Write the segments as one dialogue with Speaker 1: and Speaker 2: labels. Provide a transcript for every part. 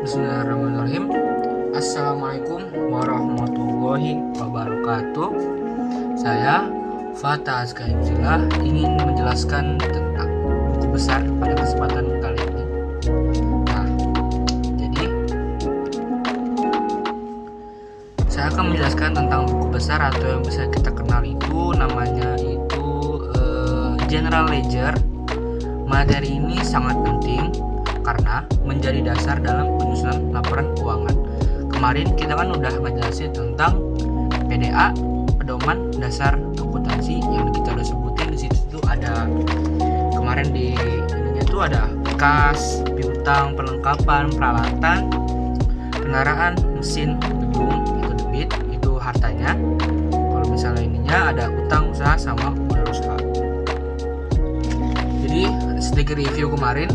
Speaker 1: Bismillahirrahmanirrahim. Assalamualaikum warahmatullahi wabarakatuh. Saya Fatah Azkaimzillah ingin menjelaskan tentang buku besar pada kesempatan kali ini. Nah, jadi saya akan menjelaskan tentang buku besar atau yang bisa kita kenal itu namanya itu General Ledger. Materi ini sangat penting karena menjadi dasar dalam penyusunan laporan keuangan. Kemarin kita kan udah ngejelasin tentang PDA, pedoman dasar akuntansi, yang kita udah sebutin. Di situ tuh ada kemarin di ininya tuh ada kas, piutang, perlengkapan, peralatan, kendaraan, mesin, gedung, itu debit, itu hartanya. Kalau misalnya ininya ada utang usaha sama modal usaha. Jadi sedikit review kemarin,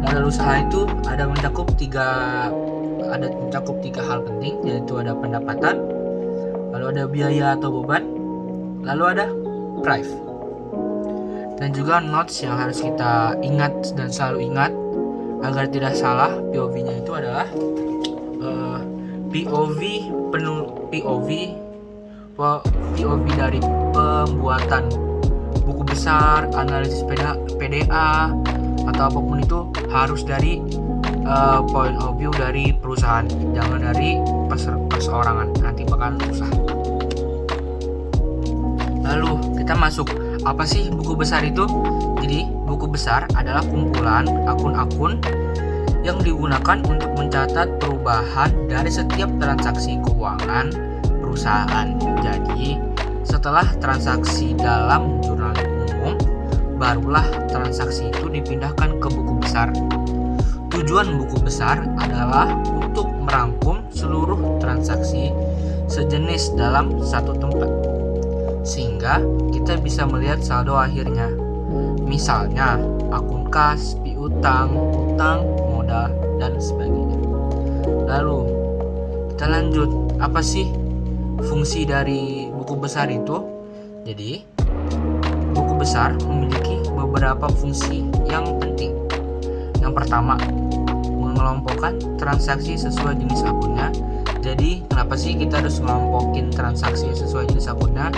Speaker 1: modal usaha itu ada mencakup tiga hal penting, yaitu ada pendapatan, lalu ada biaya atau beban, lalu ada price. Dan juga notes yang harus kita ingat dan selalu ingat agar tidak salah. POV-nya itu adalah POV dari pembuatan buku besar, analisis PDA atau apapun itu harus dari point of view dari perusahaan, jangan dari perseorangan, nanti bakal susah. Lalu kita masuk, apa sih buku besar itu? Jadi buku besar adalah kumpulan akun-akun yang digunakan untuk mencatat perubahan dari setiap transaksi keuangan perusahaan. Jadi setelah transaksi dalam jurnal umum, barulah transaksi itu dipindahkan ke buku besar. Tujuan buku besar adalah untuk merangkum seluruh transaksi sejenis dalam satu tempat, sehingga kita bisa melihat saldo akhirnya. Misalnya akun kas, piutang, utang, modal, dan sebagainya. Lalu kita lanjut, apa sih fungsi dari buku besar itu? Jadi buku besar memiliki beberapa fungsi yang penting. Yang pertama, mengelompokkan transaksi sesuai jenis akunnya. Jadi kenapa sih kita harus ngelompokin transaksi sesuai jenis akunnya?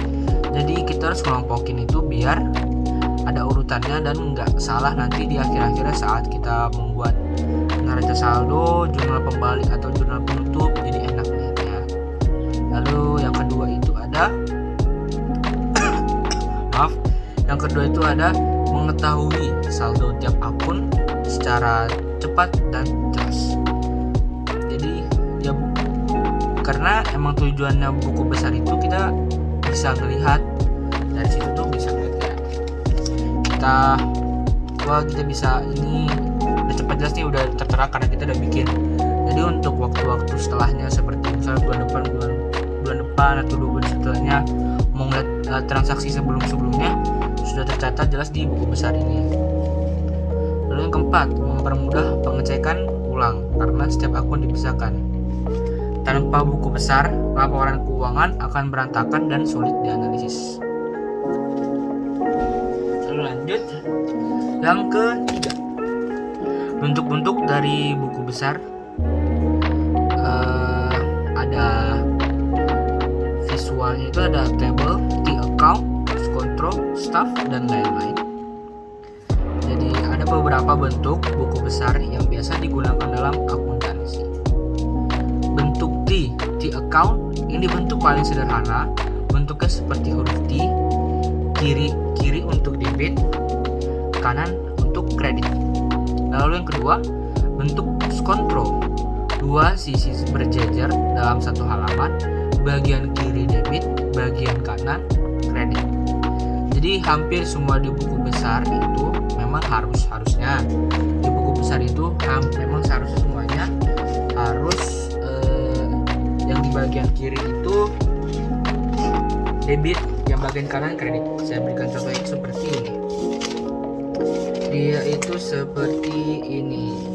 Speaker 1: Jadi kita harus ngelompokin itu biar ada urutannya dan nggak salah nanti di akhir-akhirnya saat kita membuat neraca saldo, jurnal pembalik atau jurnal penutup, jadi enak lihatnya. Lalu yang kedua itu ada mengetahui saldo tiap akun secara cepat dan jelas. Jadi ya, karena emang tujuannya buku besar itu kita bisa melihat dari situ tuh, bisa ngeliat kayak kita bisa ini udah cepat jelas nih, udah tertera karena kita udah bikin. Jadi untuk waktu-waktu setelahnya seperti misalnya bulan depan atau 2 bulan setelahnya mau ngeliat transaksi sebelumnya sudah tercatat jelas di buku besar ini. Lalu yang keempat, mempermudah pengecekan ulang karena setiap akun dipisahkan. Tanpa buku besar, laporan keuangan akan berantakan dan sulit dianalisis. Lalu lanjut, yang ketiga, bentuk-bentuk dari buku besar. Ada visualnya, itu ada table, account, control, staff, dan lain-lain. Jadi ada beberapa bentuk buku besar yang biasa digunakan dalam akuntansi. Bentuk T account ini bentuk paling sederhana. Bentuknya seperti huruf T, kiri untuk debit, kanan untuk kredit. Lalu yang kedua, bentuk control. 2 sisi berjejer dalam satu halaman, bagian kiri debit, bagian kanan kredit. Jadi hampir semua di buku besar itu memang harusnya di buku besar itu memang seharusnya semuanya harus yang di bagian kiri itu debit, yang bagian kanan kredit. Saya berikan contohnya seperti ini. Dia itu seperti ini.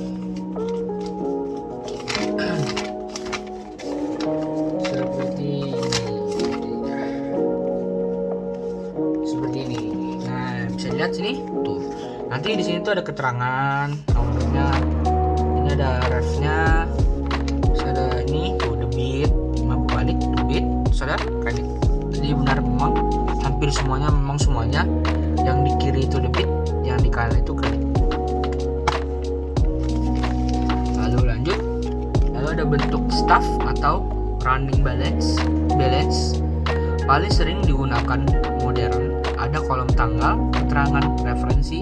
Speaker 1: Lihat sini tuh, nanti di sini tuh ada keterangan nomornya, ini ada refnya, sini tuh debit, memang berbalik debit, terus ada kredit. Jadi benar memang hampir semuanya yang di kiri itu debit, yang di kanan itu kredit. Lalu lanjut, lalu ada bentuk staff atau running balance. Paling sering digunakan modern, ada kolom tanggal, keterangan referensi,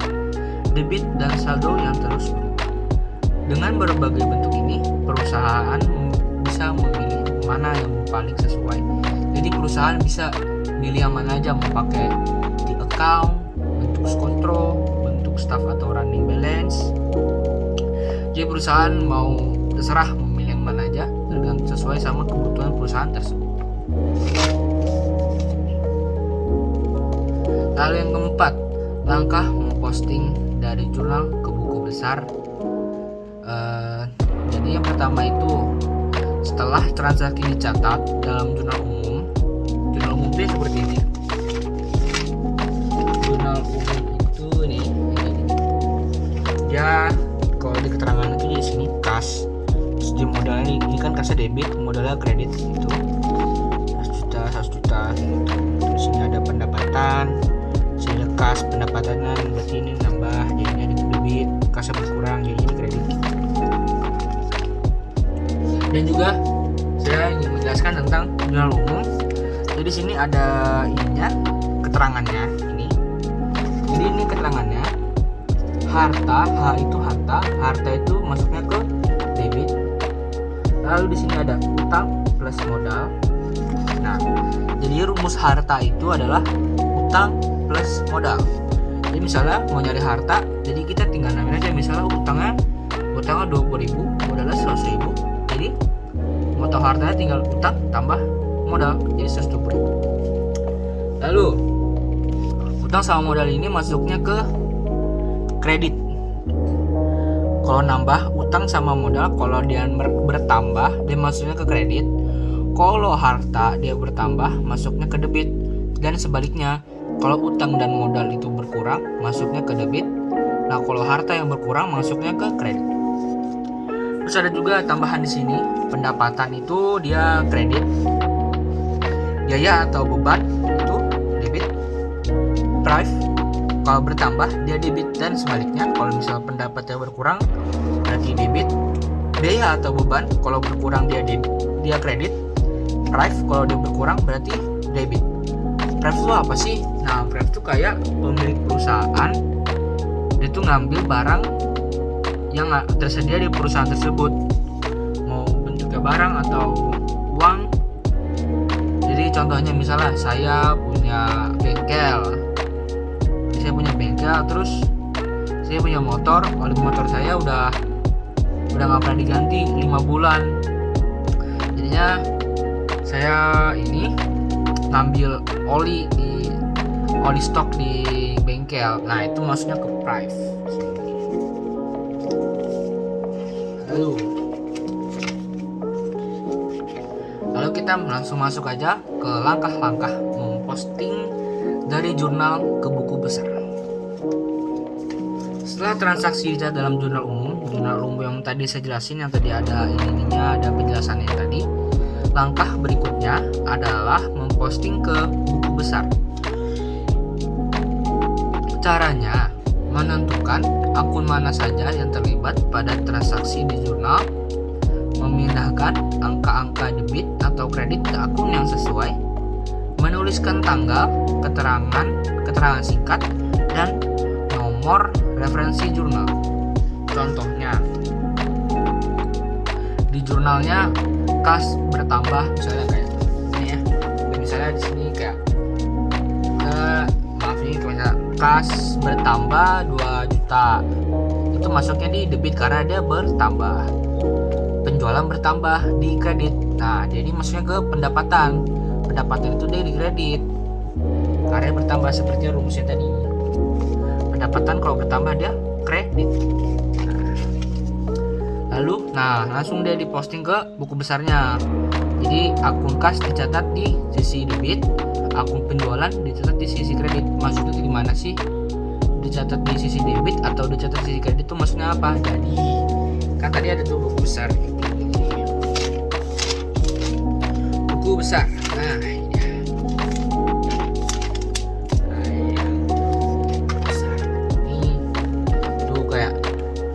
Speaker 1: debit dan saldo yang terus berubah. Dengan berbagai bentuk ini, perusahaan bisa memilih mana yang paling sesuai. Jadi perusahaan bisa milih yang mana aja, mau pakai di account, bentuk kontrol, bentuk staff atau running balance. Jadi perusahaan mau terserah memilih yang mana aja dengan sesuai sama kebutuhan perusahaan tersebut. Lalu yang keempat, langkah memposting dari jurnal ke buku besar. Jadi yang pertama itu setelah transaksi dicatat dalam jurnal umum itu seperti ini. Jurnal umum itu ini. Ya kalau di keterangan itu di sini kas. Terus di modalnya ini kan kasnya debit, modalnya kredit itu 100 juta gitu. Terus ini ada pendapatan. Sini kas pendapatannya berarti ini nambah, jadinya itu debit, kasnya berkurang jadi ini kredit. Dan juga saya ingin menjelaskan tentang jurnal umum. Jadi sini ada ininya, keterangannya ini. Jadi ini keterangannya. Harta, harta itu masuknya ke debit. Lalu di sini ada utang plus modal. Nah, jadi rumus harta itu adalah utang plus modal. Jadi misalnya mau nyari harta, jadi kita tinggal namain aja, misalnya utangnya 20.000, modalnya 100.000. Jadi mau tahu hartanya tinggal utang tambah modal jadi 120.000. Lalu utang sama modal ini masuknya ke kredit. Kalau nambah utang sama modal, kalau dia bertambah dia masuknya ke kredit. Kalau harta dia bertambah masuknya ke debit. Dan sebaliknya, kalau utang dan modal itu berkurang masuknya ke debit. Nah, kalau harta yang berkurang masuknya ke kredit. Terus ada juga tambahan di sini, pendapatan itu dia kredit. Biaya atau beban itu debit. Drive kalau bertambah dia debit, dan sebaliknya kalau misalnya pendapatnya berkurang berarti debit. Biaya atau beban kalau berkurang dia kredit. Drive kalau dia berkurang berarti debit. Drive itu apa sih? Nah, drive itu kayak pemilik perusahaan dia tuh ngambil barang yang tersedia di perusahaan tersebut, mau bentuknya barang atau uang. Jadi contohnya misalnya saya punya bengkel, terus saya punya motor, motor saya udah nggak pernah diganti 5 bulan. Jadinya saya ini ngambil oli stok di bengkel. Nah, itu masuknya ke price. Lalu kita langsung masuk aja ke langkah-langkah memposting dari jurnal ke buku besar. Setelah transaksi dicatat dalam jurnal umum yang tadi saya jelasin, yang tadi ada ininya, ada penjelasannya tadi. Langkah berikutnya adalah memposting ke buku besar. Caranya menentukan akun mana saja yang terlibat pada transaksi di jurnal, memindahkan angka-angka debit atau kredit ke akun yang sesuai, menuliskan tanggal, keterangan singkat, dan nomor referensi jurnal. Contohnya di jurnalnya kas bertambah, misalnya kayak ini ya. Misalnya di sini kayak kas bertambah 2 juta. Itu masuknya di debit karena dia bertambah. Penjualan bertambah di kredit. Nah, jadi masuknya ke pendapatan. Pendapatan itu dia di kredit karena bertambah seperti rumusnya tadi. Pendapatan kalau bertambah dia kredit. Lalu langsung dia diposting ke buku besarnya. Jadi akun kas dicatat di sisi debit, akun penjualan dicatat di sisi kredit. Maksudnya gimana sih? Dicatat di sisi debit atau dicatat di sisi kredit itu maksudnya apa? Jadi kan tadi ada tuh buku besar. buku besar. Nah, ini dia. Nah, yang besar. Ini tuh kayak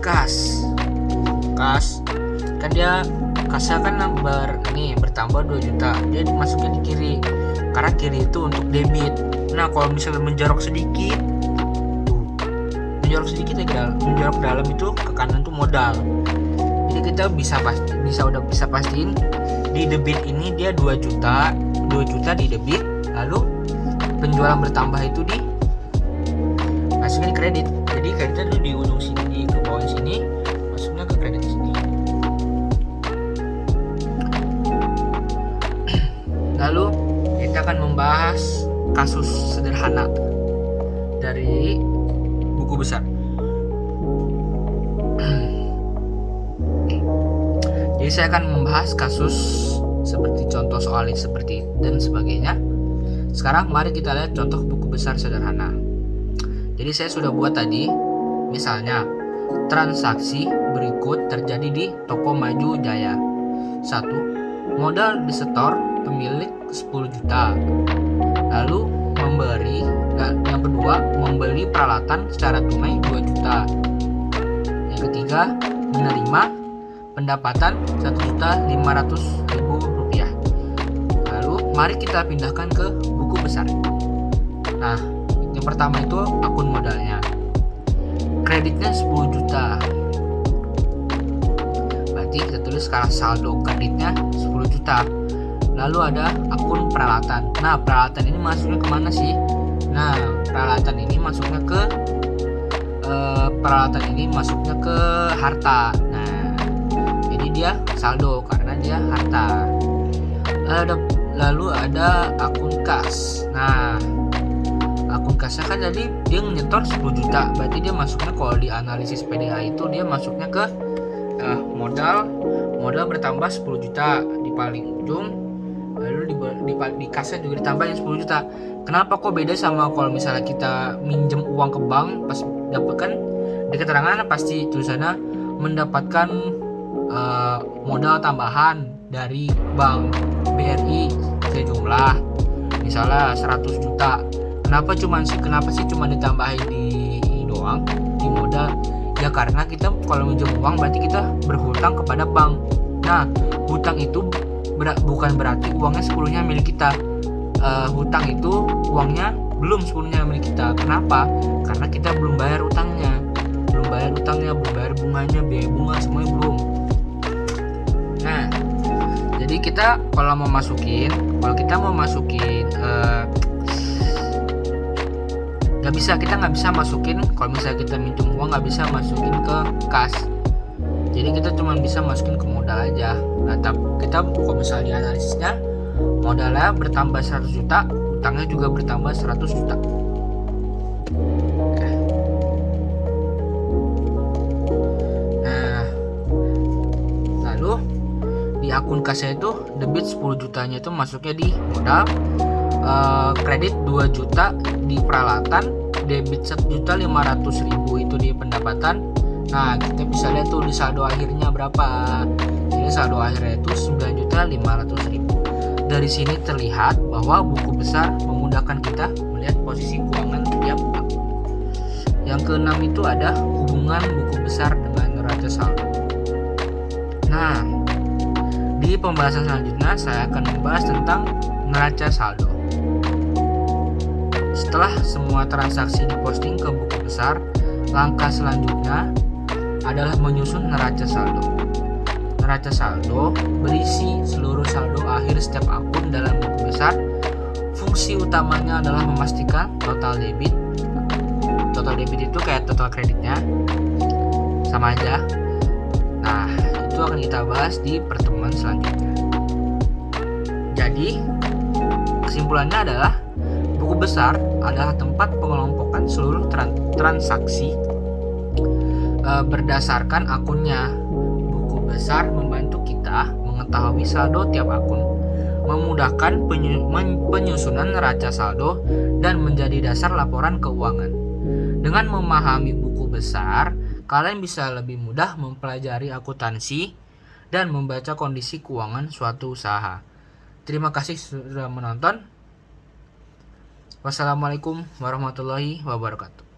Speaker 1: kas. Kas kan dia kasnya kan bertambah 2 juta. Dia dimasuknya di kiri. Karena kiri itu untuk debit. Nah, kalau misalnya menjorok sedikit ya menjorok ke dalam itu ke kanan tuh modal. Jadi kita bisa pastiin di debit ini dia 2 juta di debit, lalu penjualan bertambah itu di masuknya di kredit. Jadi kreditnya dulu di ujung sini, di ke bawah sini, masuknya ke kredit sini. Lalu kita akan membahas kasus sederhana dari buku besar. Jadi saya akan membahas kasus seperti contoh soal seperti dan sebagainya. Sekarang mari kita lihat contoh buku besar sederhana. Jadi saya sudah buat tadi, misalnya transaksi berikut terjadi di toko Maju Jaya. 1. Modal disetor pemilik 10 juta. Lalu yang kedua membeli peralatan secara tunai 2 juta. Yang ketiga menerima pendapatan 1.500.000 rupiah. Lalu mari kita pindahkan ke buku besar. Nah, yang pertama itu akun modalnya. Kreditnya 10 juta. Berarti kita tulis sekarang saldo kreditnya 10 juta. Lalu ada akun peralatan. Nah, peralatan ini masuknya kemana sih? Nah, peralatan ini masuknya ke harta. Nah, jadi dia saldo karena dia harta. Lalu ada akun kas. Nah, akun kasnya kan jadi dia nyetor 10 juta. Berarti dia masuknya kalau di analisis PDA itu dia masuknya ke modal bertambah 10 juta di paling ujung. Lalu di kasnya juga ditambahin 10 juta. Kenapa kok beda sama kalau misalnya kita minjem uang ke bank, pas dapatkan di keterangan pasti tulisannya mendapatkan modal tambahan dari bank BRI sejumlah misalnya 100 juta. Kenapa sih cuma ditambahin di doang di modal? Ya karena kita kalau minjem uang berarti kita berhutang kepada bank. Nah, hutang itu bukan berarti uangnya sepenuhnya milik kita. Hutang itu uangnya belum sepenuhnya milik kita. Kenapa? Karena kita belum bayar utangnya, belum bayar bunganya, biaya bunga semuanya belum. Nah, jadi kita kalau kita mau masukin kita nggak bisa masukin, kalau misalnya kita minjem uang nggak bisa masukin ke kas. Jadi kita cuma bisa masukin ke modal aja. Nah, kita kalau misalnya di analisisnya modalnya bertambah 100 juta, utangnya juga bertambah 100 juta. Nah, lalu di akun kasnya itu debit 10 jutanya itu masuknya di modal, kredit 2 juta di peralatan, debit 1.500.000 itu di pendapatan. Nah, kita bisa lihat tuh di saldo akhirnya berapa. Jadi saldo akhirnya itu 9.500.000. Dari sini terlihat bahwa buku besar memudahkan kita melihat posisi keuangan tiap akun. Yang keenam itu ada hubungan buku besar dengan neraca saldo. Nah, di pembahasan selanjutnya saya akan membahas tentang neraca saldo. Setelah semua transaksi diposting ke buku besar, langkah selanjutnya adalah menyusun neraca saldo. Neraca saldo berisi seluruh saldo akhir setiap akun dalam buku besar. Fungsi utamanya adalah memastikan total debit. Total debit itu kayak total kreditnya, sama aja. Nah, itu akan kita bahas di pertemuan selanjutnya. Jadi, kesimpulannya adalah buku besar adalah tempat pengelompokan seluruh transaksi berdasarkan akunnya. Buku besar membantu kita mengetahui saldo tiap akun, memudahkan penyusunan neraca saldo, dan menjadi dasar laporan keuangan. Dengan memahami buku besar, kalian bisa lebih mudah mempelajari akuntansi dan membaca kondisi keuangan suatu usaha. Terima kasih sudah menonton. Wassalamualaikum warahmatullahi wabarakatuh.